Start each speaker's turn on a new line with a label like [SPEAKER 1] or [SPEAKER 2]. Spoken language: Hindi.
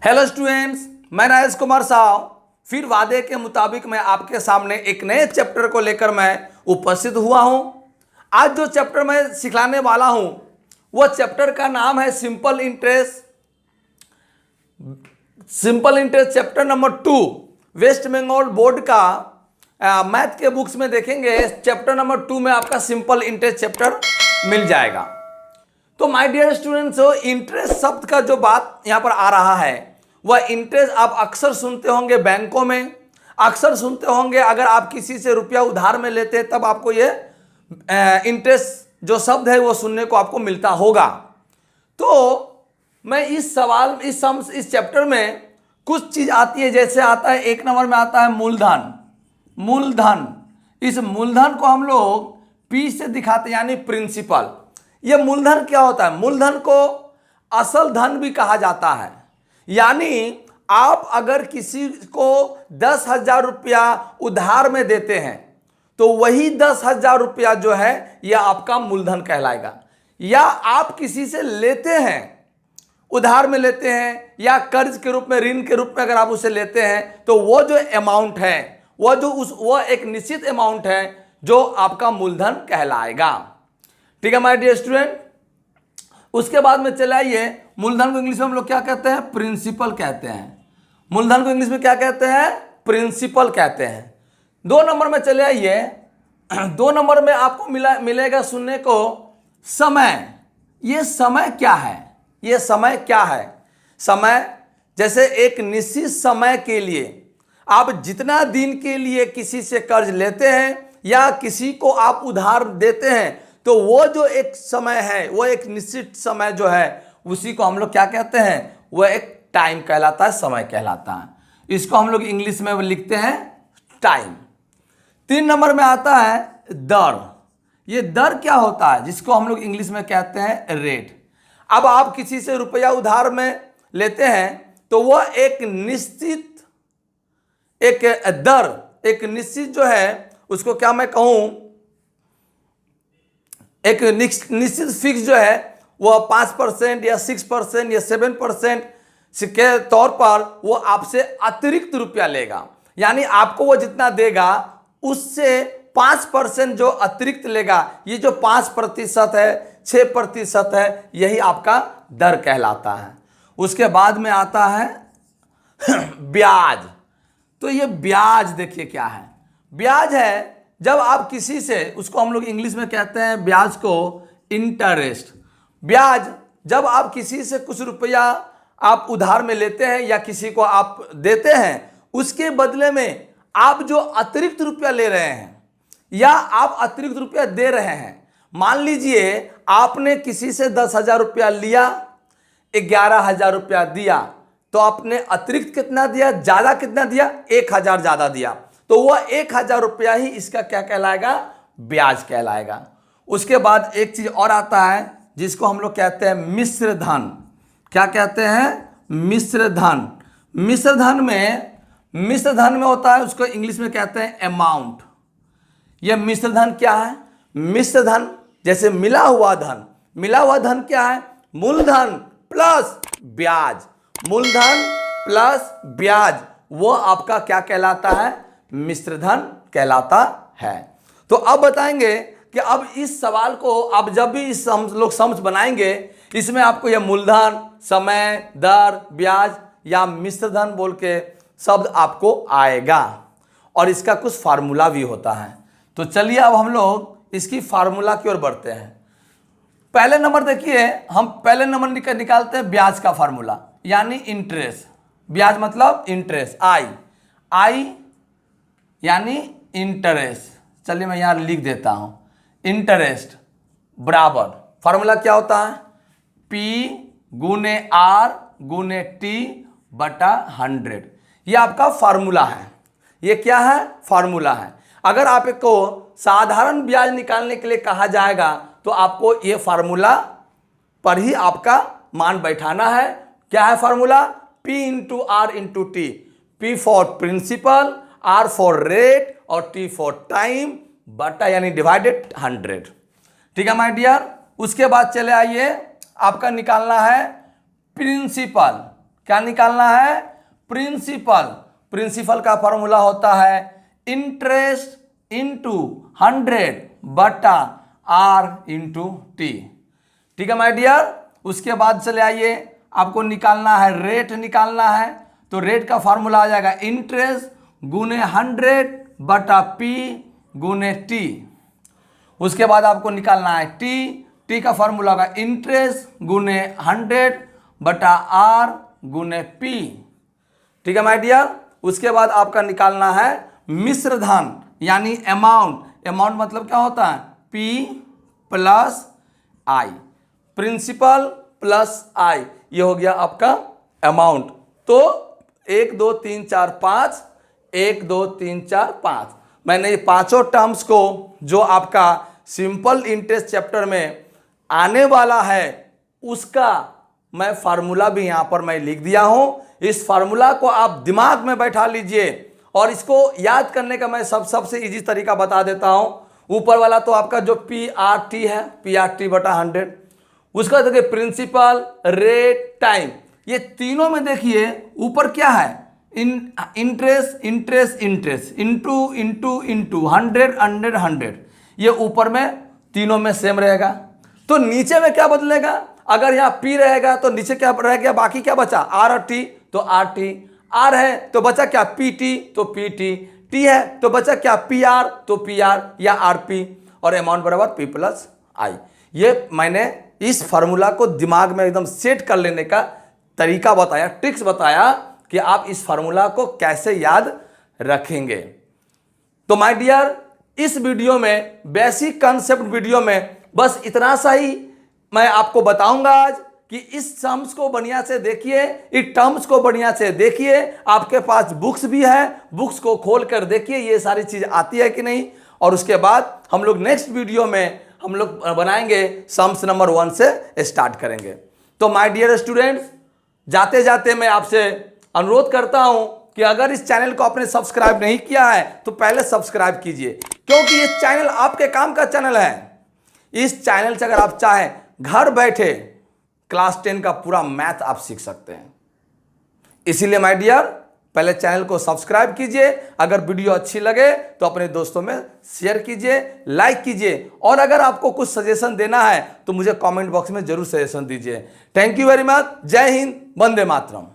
[SPEAKER 1] हेलो स्टूडेंट्स, मैं राजेश कुमार साव फिर वादे के मुताबिक मैं आपके सामने एक नए चैप्टर को लेकर मैं उपस्थित हुआ हूं। आज जो चैप्टर मैं सिखाने वाला हूं वह चैप्टर का नाम है simple interest. Chapter number 2 West Bengal board का मैथ के बुक्स में देखेंगे। चैप्टर नंबर 2 में आपका सिंपल इंटरेस्ट चैप्टर मिल जाएगा। तो माय डियर स्टूडेंट्स, इंटरेस्ट शब्द का जो बात यहाँ पर आ रहा है वह इंटरेस्ट आप अक्सर सुनते होंगे बैंकों में, अक्सर सुनते होंगे अगर आप किसी से रुपया उधार में लेते हैं तब आपको ये इंटरेस्ट जो शब्द है वो सुनने को आपको मिलता होगा। तो मैं इस चैप्टर में कुछ चीज आती है, जैसे आता है एक नंबर में आता है मूलधन। मूलधन, इस मूलधन को हम लोग पी से दिखाते हैं यानी प्रिंसिपल। ये मूलधन क्या होता है? मूलधन को असल धन भी कहा जाता है। यानी आप अगर किसी को 10,000 रुपया उधार में देते हैं तो वही 10,000 रुपया जो है यह आपका मूलधन कहलाएगा। या आप किसी से लेते हैं, उधार में लेते हैं या कर्ज के रूप में, ऋण के रूप में अगर आप उसे लेते हैं तो वो जो अमाउंट है वो एक निश्चित अमाउंट है जो आपका मूलधन कहलाएगा। ठीक है माय डियर स्टूडेंट। उसके बाद में चले आइए, मूलधन को इंग्लिश में हम लोग क्या कहते हैं? प्रिंसिपल कहते हैं। मूलधन को इंग्लिश में क्या कहते हैं? प्रिंसिपल कहते हैं। 2 नंबर में चले आइए। 2 नंबर में आपको मिलेगा सुनने को समय। ये समय क्या है? ये समय क्या है? समय जैसे एक निश्चित समय के लिए आप जितना दिन के लिए किसी से कर्ज लेते हैं या किसी को आप उधार देते हैं तो वो जो एक समय है, वो एक निश्चित समय जो है उसी को हम लोग क्या कहते हैं? वो एक टाइम कहलाता है, समय कहलाता है। इसको हम लोग इंग्लिश में लिखते हैं टाइम। 3 नंबर में आता है दर। ये दर क्या होता है? जिसको हम लोग इंग्लिश में कहते हैं रेट। अब आप किसी से रुपया उधार में लेते हैं तो वह एक निश्चित दर, एक निश्चित जो है उसको क्या मैं कहूं, एक निश्चित फिक्स जो है वह 5% या 6% या 7% के तौर पर वो आपसे अतिरिक्त रुपया लेगा। यानी आपको वो जितना देगा उससे 5% जो अतिरिक्त लेगा। ये जो 5% है, 6% है, यही आपका दर कहलाता है। उसके बाद में आता है ब्याज। तो ये ब्याज देखिए क्या है? ब्याज है जब आप किसी से, उसको हम लोग इंग्लिश में कहते हैं ब्याज को इंटरेस्ट। ब्याज जब आप किसी से कुछ रुपया आप उधार में लेते हैं या किसी को आप देते हैं, उसके बदले में आप जो अतिरिक्त रुपया ले रहे हैं या आप अतिरिक्त रुपया दे रहे हैं। मान लीजिए आपने किसी से 10,000 रुपया लिया, 11,000 रुपया दिया, तो आपने अतिरिक्त कितना दिया? ज्यादा कितना दिया? 1,000 ज्यादा दिया। तो वह 1,000 रुपया ही इसका क्या कहलाएगा? ब्याज कहलाएगा। उसके बाद एक चीज और आता है जिसको हम लोग कहते हैं मिश्र धन। क्या कहते हैं? मिश्र धन। मिश्र धन में होता है, उसको इंग्लिश में कहते हैं अमाउंट। यह मिश्र धन क्या है? मिश्र धन जैसे मिला हुआ धन। मिला हुआ धन क्या है? मूलधन प्लस ब्याज। मूलधन प्लस ब्याज वो आपका क्या कहलाता है? मिश्र धन कहलाता है। तो अब बताएंगे कि अब इस सवाल को आप जब भी इस लोग समझ बनाएंगे, इसमें आपको यह मूलधन, समय, दर, ब्याज या मिश्र धन बोल के शब्द आपको आएगा और इसका कुछ फार्मूला भी होता है। तो चलिए अब हम लोग इसकी फार्मूला की ओर बढ़ते हैं। पहले नंबर देखिए, हम पहले नंबर निकालते हैं ब्याज का फार्मूला यानी इंटरेस्ट। ब्याज मतलब इंटरेस्ट, आई यानी इंटरेस्ट। चलिए मैं यहां लिख देता हूं, इंटरेस्ट बराबर फार्मूला क्या होता है? P गुने R गुने T बटा 100। ये आपका फार्मूला है। ये क्या है? फार्मूला है। अगर आपको साधारण ब्याज निकालने के लिए कहा जाएगा तो आपको ये फार्मूला पर ही आपका मान बैठाना है। क्या है formula? P into R into T। P for principal, R for rate और T फॉर टाइम बटा यानी डिवाइडेड 100। ठीक है माय डियर। उसके बाद चले आइए, आपका निकालना है प्रिंसिपल। क्या निकालना है? प्रिंसिपल। प्रिंसिपल का फॉर्मूला होता है इंटरेस्ट इंटू 100 बटा आर इंटू टी। ठीक है माय डियर। उसके बाद चले आइए, आपको निकालना है रेट निकालना है, तो रेट का फॉर्मूला आ जाएगा इंटरेस्ट गुने 100 बटा पी गुने टी। उसके बाद आपको निकालना है टी का फॉर्मूला होगा इंटरेस्ट गुने 100 बटा आर गुने पी। ठीक है माय डियर। उसके बाद आपका निकालना है मिश्र धन यानी अमाउंट। अमाउंट मतलब क्या होता है? पी प्लस आई, प्रिंसिपल प्लस आई, ये हो गया आपका अमाउंट। तो 1 2 3 4 5, 1 2 3 4 5, मैंने ये पांचों टर्म्स को जो आपका सिंपल इंटरेस्ट चैप्टर में आने वाला है उसका मैं फार्मूला भी यहां पर मैं लिख दिया हूं। इस फार्मूला को आप दिमाग में बैठा लीजिए और इसको याद करने का मैं सबसे इजी तरीका बता देता हूं। ऊपर वाला तो आपका जो पी आर टी है, पी आर टी बटा 100, उसका देखिए प्रिंसिपल रेट टाइम, ये तीनों में देखिए ऊपर क्या है? Interest interest interest into into into 100 100 100, ये ऊपर में तीनों में सेम रहेगा। तो नीचे में क्या बदलेगा? अगर यहाँ पी रहेगा तो नीचे क्या रह गया? बाकी क्या बचा? आर और टी, तो आर टी। आर है तो बचा क्या? पी टी, तो पी टी। टी है तो बचा क्या? पी आर, तो पी आर या आर पी, और अमाउंट बराबर पी प्लस आई। ये मैंने इस फार्मूला को दिमाग में एकदम सेट कर लेने का तरीका बताया, ट्रिक्स बताया कि आप इस फार्मूला को कैसे याद रखेंगे। तो माय डियर, इस वीडियो में बेसिक कंसेप्ट वीडियो में बस इतना सा ही मैं आपको बताऊंगा आज कि इस टर्म्स को बढ़िया से देखिए, इस टर्म्स को बढ़िया से देखिए। आपके पास बुक्स भी है, बुक्स को खोल कर देखिए ये सारी चीज आती है कि नहीं। और उसके बाद हम लोग नेक्स्ट वीडियो में हम लोग बनाएंगे सम्स नंबर 1 से स्टार्ट करेंगे। तो माय डियर स्टूडेंट्स, जाते जाते मैं आपसे अनुरोध करता हूं कि अगर इस चैनल को आपने सब्सक्राइब नहीं किया है तो पहले सब्सक्राइब कीजिए, क्योंकि ये चैनल आपके काम का चैनल है। इस चैनल से अगर आप चाहें घर बैठे क्लास 10 का पूरा मैथ आप सीख सकते हैं। इसीलिए माय डियर, पहले चैनल को सब्सक्राइब कीजिए। अगर वीडियो अच्छी लगे तो अपने दोस्तों में शेयर कीजिए, लाइक कीजिए, और अगर आपको कुछ सजेशन देना है तो मुझे कमेंट बॉक्स में जरूर सजेशन दीजिए। Thank you very much. जय हिंद, वंदे मातरम।